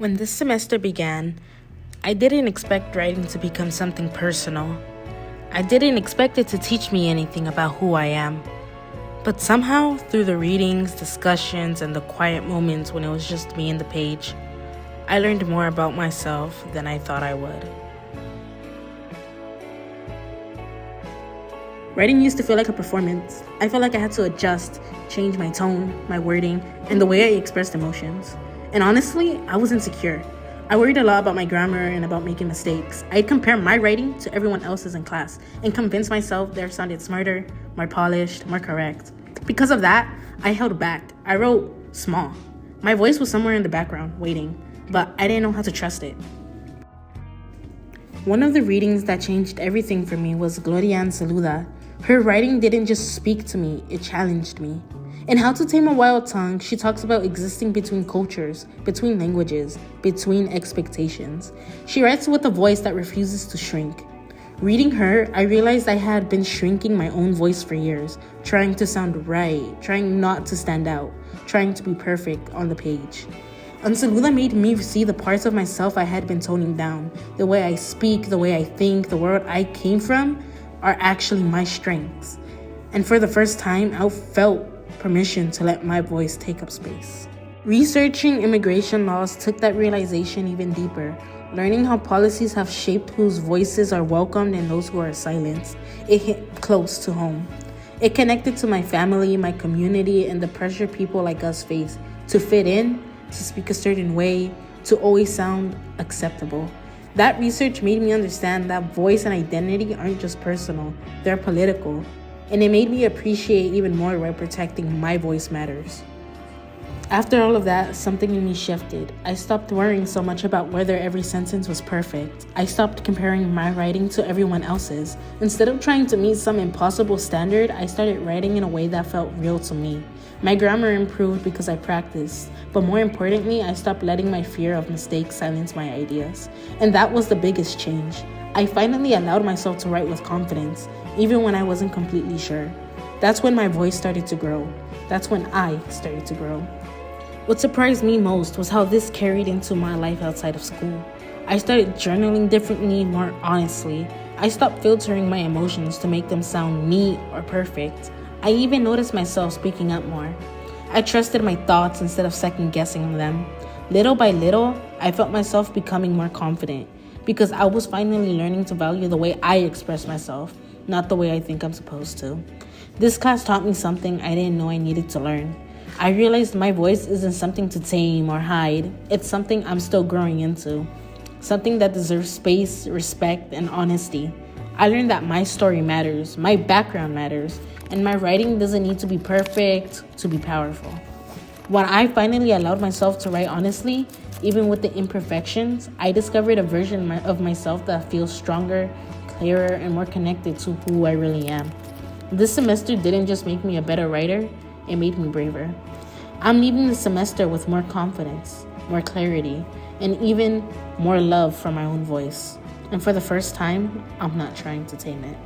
When this semester began, I didn't expect writing to become something personal. I didn't expect it to teach me anything about who I am. But somehow, through the readings, discussions, and the quiet moments when it was just me and the page, I learned more about myself than I thought I would. Writing used to feel like a performance. I felt like I had to adjust, change my tone, my wording, and the way I expressed emotions. And honestly, I was insecure. I worried a lot about my grammar and about making mistakes. I'd compare my writing to everyone else's in class and convince myself theirs sounded smarter, more polished, more correct. Because of that, I held back. I wrote small. My voice was somewhere in the background, waiting, but I didn't know how to trust it. One of the readings that changed everything for me was Gloria Anceluda. Her writing didn't just speak to me, it challenged me. In How to Tame a Wild Tongue, she talks about existing between cultures, between languages, between expectations. She writes with a voice that refuses to shrink. Reading her, I realized I had been shrinking my own voice for years, trying to sound right, trying not to stand out, trying to be perfect on the page. Anceluda made me see the parts of myself I had been toning down. The way I speak, the way I think, the world I came from are actually my strengths. And for the first time, I felt permission to let my voice take up space. Researching immigration laws took that realization even deeper. Learning how policies have shaped whose voices are welcomed and those who are silenced, it hit close to home. It connected to my family, my community, and the pressure people like us face to fit in, to speak a certain way, to always sound acceptable. That research made me understand that voice and identity aren't just personal, they're political. And it made me appreciate even more why protecting my voice matters. After all of that, something in me shifted. I stopped worrying so much about whether every sentence was perfect. I stopped comparing my writing to everyone else's. Instead of trying to meet some impossible standard, I started writing in a way that felt real to me. My grammar improved because I practiced, but more importantly, I stopped letting my fear of mistakes silence my ideas. And that was the biggest change. I finally allowed myself to write with confidence, even when I wasn't completely sure. That's when my voice started to grow. That's when I started to grow. What surprised me most was how this carried into my life outside of school. I started journaling differently, more honestly. I stopped filtering my emotions to make them sound neat or perfect. I even noticed myself speaking up more. I trusted my thoughts instead of second-guessing them. Little by little, I felt myself becoming more confident because I was finally learning to value the way I express myself, not the way I think I'm supposed to. This class taught me something I didn't know I needed to learn. I realized my voice isn't something to tame or hide. It's something I'm still growing into. Something that deserves space, respect, and honesty. I learned that my story matters, my background matters, and my writing doesn't need to be perfect to be powerful. When I finally allowed myself to write honestly, even with the imperfections, I discovered a version of myself that feels stronger, clearer, and more connected to who I really am. This semester didn't just make me a better writer, it made me braver. I'm leaving the semester with more confidence, more clarity, and even more love for my own voice. And for the first time, I'm not trying to tame it.